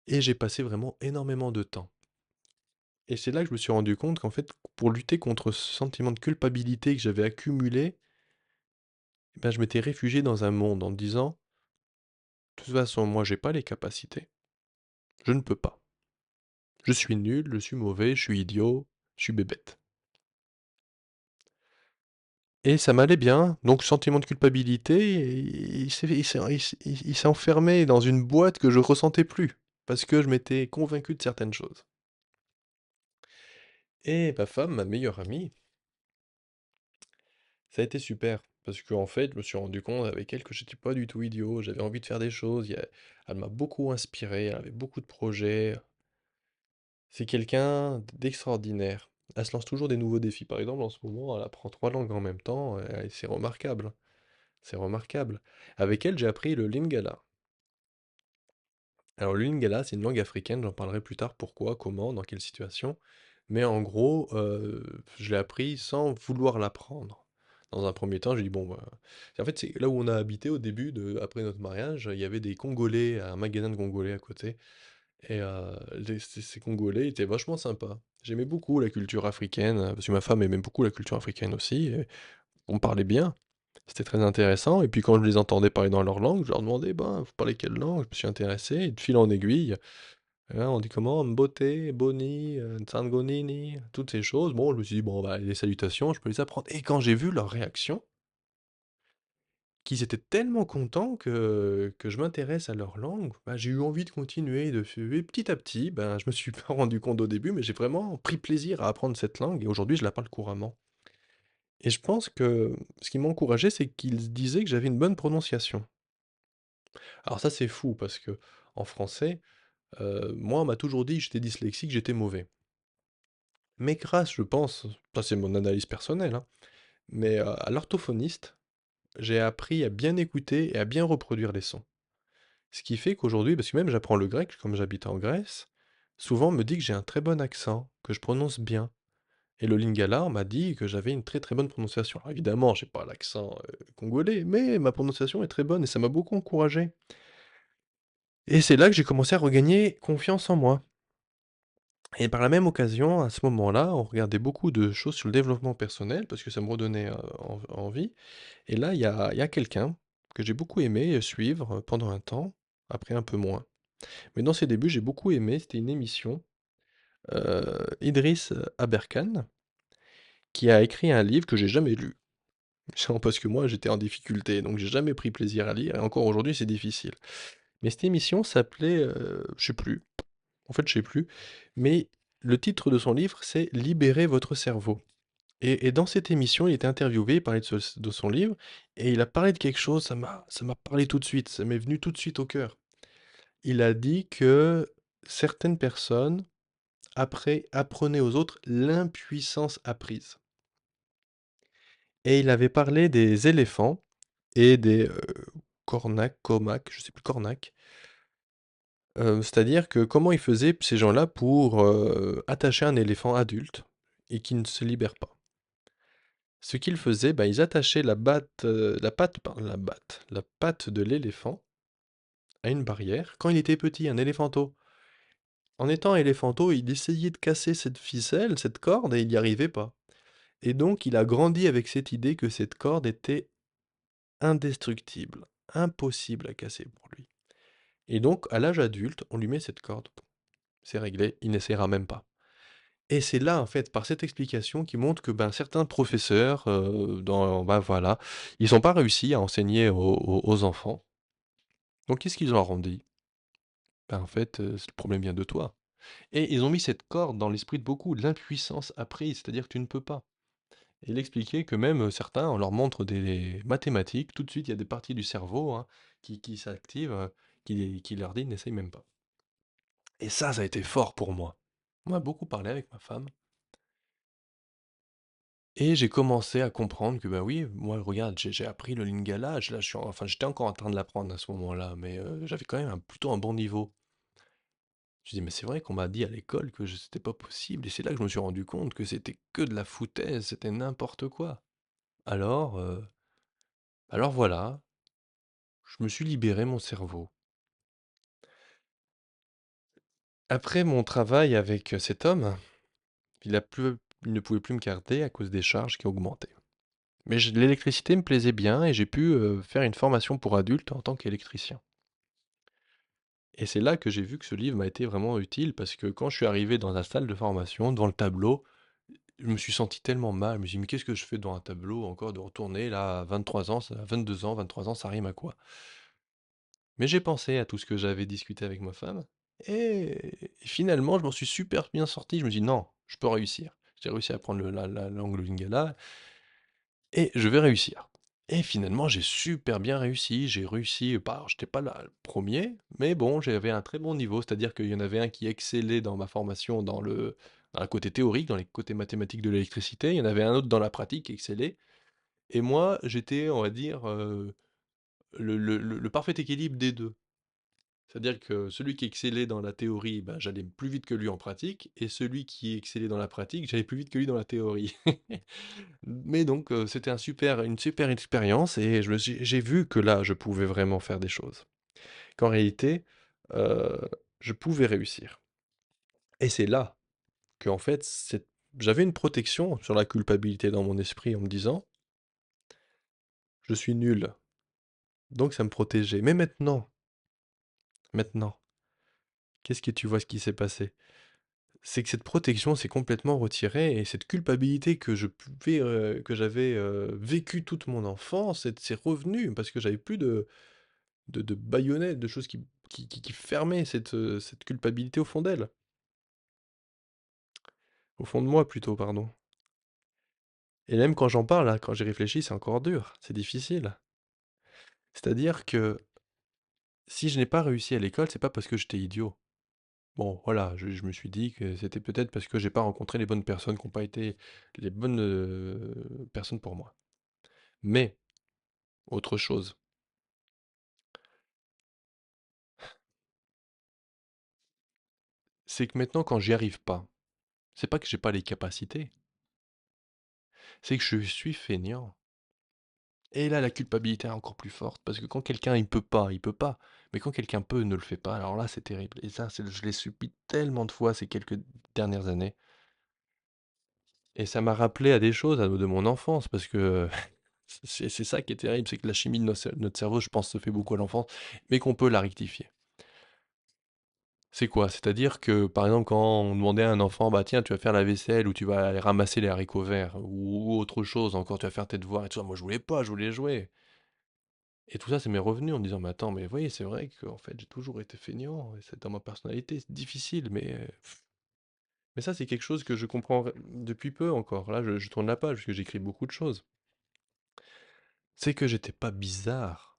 et j'ai passé vraiment énormément de temps. Et c'est là que je me suis rendu compte qu'en fait, pour lutter contre ce sentiment de culpabilité que j'avais accumulé, eh ben, je m'étais réfugié dans un monde en me disant: «De toute façon, moi, j'ai pas les capacités, je ne peux pas. Je suis nul, je suis mauvais, je suis idiot, je suis bébête». Et ça m'allait bien, donc sentiment de culpabilité, il s'est enfermé dans une boîte que je ressentais plus, parce que je m'étais convaincu de certaines choses. Et ma femme, ma meilleure amie, ça a été super, parce qu'en fait, je me suis rendu compte avec elle que j'étais pas du tout idiot, j'avais envie de faire des choses, elle m'a beaucoup inspiré, elle avait beaucoup de projets. C'est quelqu'un d'extraordinaire. Elle se lance toujours des nouveaux défis. Par exemple, en ce moment, elle apprend 3 langues en même temps, et c'est remarquable. C'est remarquable. Avec elle, j'ai appris le Lingala. Alors, le Lingala, c'est une langue africaine, j'en parlerai plus tard pourquoi, comment, dans quelle situation. Mais en gros, je l'ai appris sans vouloir l'apprendre. Dans un premier temps, j'ai dit, bon, bah... En fait, c'est là où on a habité au début, après notre mariage, il y avait des Congolais, un magasin de Congolais à côté. Et ces Congolais étaient vachement sympas. J'aimais beaucoup la culture africaine, parce que ma femme aimait beaucoup la culture africaine aussi, et on parlait bien. C'était très intéressant, et puis quand je les entendais parler dans leur langue, je leur demandais, ben, vous parlez quelle langue? Je me suis intéressé, et de fil en aiguille, hein, on dit comment? Mbote, Boni, Nsangonini, toutes ces choses. Bon, je me suis dit, bon, bah, les salutations, je peux les apprendre. Et quand j'ai vu leur réaction, qu'ils étaient tellement contents que je m'intéresse à leur langue, bah, j'ai eu envie de continuer, et petit à petit, ben, je me suis pas rendu compte au début, mais j'ai vraiment pris plaisir à apprendre cette langue, et aujourd'hui, je la parle couramment. Et je pense que ce qui m'a encouragé, c'est qu'ils disaient que j'avais une bonne prononciation. Alors ça, c'est fou, parce que en français, moi, on m'a toujours dit que j'étais dyslexique, que j'étais mauvais. Mais grâce, je pense, ça c'est mon analyse personnelle, hein, mais à l'orthophoniste, j'ai appris à bien écouter et à bien reproduire les sons. Ce qui fait qu'aujourd'hui, parce que même j'apprends le grec, comme j'habite en Grèce, souvent on me dit que j'ai un très bon accent, que je prononce bien. Et le Lingala, on m'a dit que j'avais une très très bonne prononciation. Alors évidemment, j'ai pas l'accent congolais, mais ma prononciation est très bonne et ça m'a beaucoup encouragé. Et c'est là que j'ai commencé à regagner confiance en moi. Et par la même occasion, à ce moment-là, on regardait beaucoup de choses sur le développement personnel, parce que ça me redonnait envie. Et là, il y a quelqu'un que j'ai beaucoup aimé suivre pendant un temps, après un peu moins. Mais dans ses débuts, j'ai beaucoup aimé, c'était une émission, Idriss Aberkane, qui a écrit un livre que j'ai jamais lu. Parce que moi, j'étais en difficulté, donc j'ai jamais pris plaisir à lire, et encore aujourd'hui, c'est difficile. Mais cette émission s'appelait, je sais plus, en fait, je sais plus, mais le titre de son livre, c'est «Libérez votre cerveau». Et dans cette émission, il était interviewé, il parlait de son livre, et il a parlé de quelque chose, ça m'a parlé tout de suite, ça m'est venu tout de suite au cœur. Il a dit que certaines personnes après apprenaient aux autres l'impuissance apprise. Et il avait parlé des éléphants et des cornacs, comacs, je sais plus, cornacs. C'est-à-dire que comment ils faisaient ces gens-là pour attacher un éléphant adulte et qui ne se libère pas. Ce qu'ils faisaient, bah, ils attachaient la patte de l'éléphant à une barrière quand il était petit, un éléphanteau. En étant éléphanteau, il essayait de casser cette ficelle, cette corde, et il n'y arrivait pas. Et donc, il a grandi avec cette idée que cette corde était indestructible, impossible à casser pour lui. Et donc, à l'âge adulte, on lui met cette corde. C'est réglé, il n'essaiera même pas. Et c'est là, en fait, par cette explication qui montre que ben, certains professeurs, ben, voilà, ils n'ont pas réussi à enseigner aux enfants. Donc, qu'est-ce qu'ils ont dit? Ben, en fait, le problème vient de toi. Et ils ont mis cette corde dans l'esprit de beaucoup, de l'impuissance apprise, c'est-à-dire que tu ne peux pas. Et il expliquait que même certains, on leur montre des mathématiques, tout de suite, il y a des parties du cerveau hein, qui s'activent, qui leur dit n'essaye même pas. Et ça a été fort pour moi. On a beaucoup parlé avec ma femme. Et j'ai commencé à comprendre que, bah oui, moi, regarde, j'ai appris le Lingala, là, enfin, j'étais encore en train de l'apprendre à ce moment-là, mais j'avais quand même plutôt un bon niveau. Je dis, mais c'est vrai qu'on m'a dit à l'école que c'était pas possible, et c'est là que je me suis rendu compte que c'était que de la foutaise, c'était n'importe quoi. Alors, alors voilà, je me suis libéré mon cerveau. Après mon travail avec, cet homme, il a plus il ne pouvait plus me garder à cause des charges qui augmentaient. Mais l'électricité me plaisait bien et j'ai pu, faire une formation pour adultes en tant qu'électricien. Et c'est là que j'ai vu que ce livre m'a été vraiment utile parce que quand je suis arrivé dans la salle de formation, devant le tableau, je me suis senti tellement mal. Je me suis dit: «Mais qu'est-ce que je fais devant un tableau encore de retourner là à 23 ans, ça 22 ans, 23 ans, ça rime à quoi?» Mais j'ai pensé à tout ce que j'avais discuté avec ma femme et finalement, je m'en suis super bien sorti. Je me dis: «Non, je peux réussir». J'ai réussi à prendre la langue lingala et je vais réussir. Et finalement, j'ai super bien réussi. J'ai réussi, bah, alors j'étais pas là le 1er, mais bon, j'avais un très bon niveau. C'est-à-dire qu'il y en avait un qui excellait dans ma formation dans le côté théorique, dans les côtés mathématiques de l'électricité. Il y en avait un autre dans la pratique qui excellait. Et moi, j'étais, on va dire, le parfait équilibre des 2. C'est-à-dire que celui qui excellait dans la théorie, bah, j'allais plus vite que lui en pratique, et celui qui excellait dans la pratique, j'allais plus vite que lui dans la théorie. Mais donc, c'était une super expérience et j'ai vu que là, je pouvais vraiment faire des choses. Qu'en réalité, heu, je pouvais réussir. Et c'est là qu'en fait, j'avais une protection sur la culpabilité dans mon esprit en me disant: «Je suis nul». Donc ça me protégeait. Mais maintenant, qu'est-ce que tu vois ce qui s'est passé? C'est que cette protection s'est complètement retirée et cette culpabilité que j'avais, vécue toute mon enfance, c'est revenu parce que j'avais plus de baïonnettes, de choses qui fermaient cette culpabilité au fond d'elle. Au fond de moi plutôt, pardon. Et même quand j'en parle là, quand j'y réfléchis, c'est encore dur, c'est difficile. C'est-à-dire que si je n'ai pas réussi à l'école, c'est pas parce que j'étais idiot. Bon, voilà, je me suis dit que c'était peut-être parce que j'ai pas rencontré les bonnes personnes, qui ont pas été les bonnes, personnes pour moi. Mais, autre chose, c'est que maintenant quand j'y arrive pas, c'est pas que j'ai pas les capacités, c'est que je suis feignant. Et là, la culpabilité est encore plus forte, parce que quand quelqu'un il peut pas. Mais quand quelqu'un peut, ne le fait pas, alors là, c'est terrible. Et ça, je l'ai subi tellement de fois ces quelques dernières années. Et ça m'a rappelé à des choses de mon enfance, parce que c'est ça qui est terrible, c'est que la chimie de notre cerveau, je pense, se fait beaucoup à l'enfance, mais qu'on peut la rectifier. C'est quoi? C'est-à-dire que, par exemple, quand on demandait à un enfant, bah tiens, tu vas faire la vaisselle ou tu vas aller ramasser les haricots verts ou autre chose encore, tu vas faire tes devoirs et tout ça. Moi, je voulais pas, je voulais jouer. Et tout ça, c'est m'est revenu en me disant, mais attends, mais oui, c'est vrai qu'en fait, j'ai toujours été feignant, et c'est dans ma personnalité, c'est difficile, mais ça, c'est quelque chose que je comprends depuis peu encore. Là, je tourne la page parce que j'écris beaucoup de choses. C'est que j'étais pas bizarre.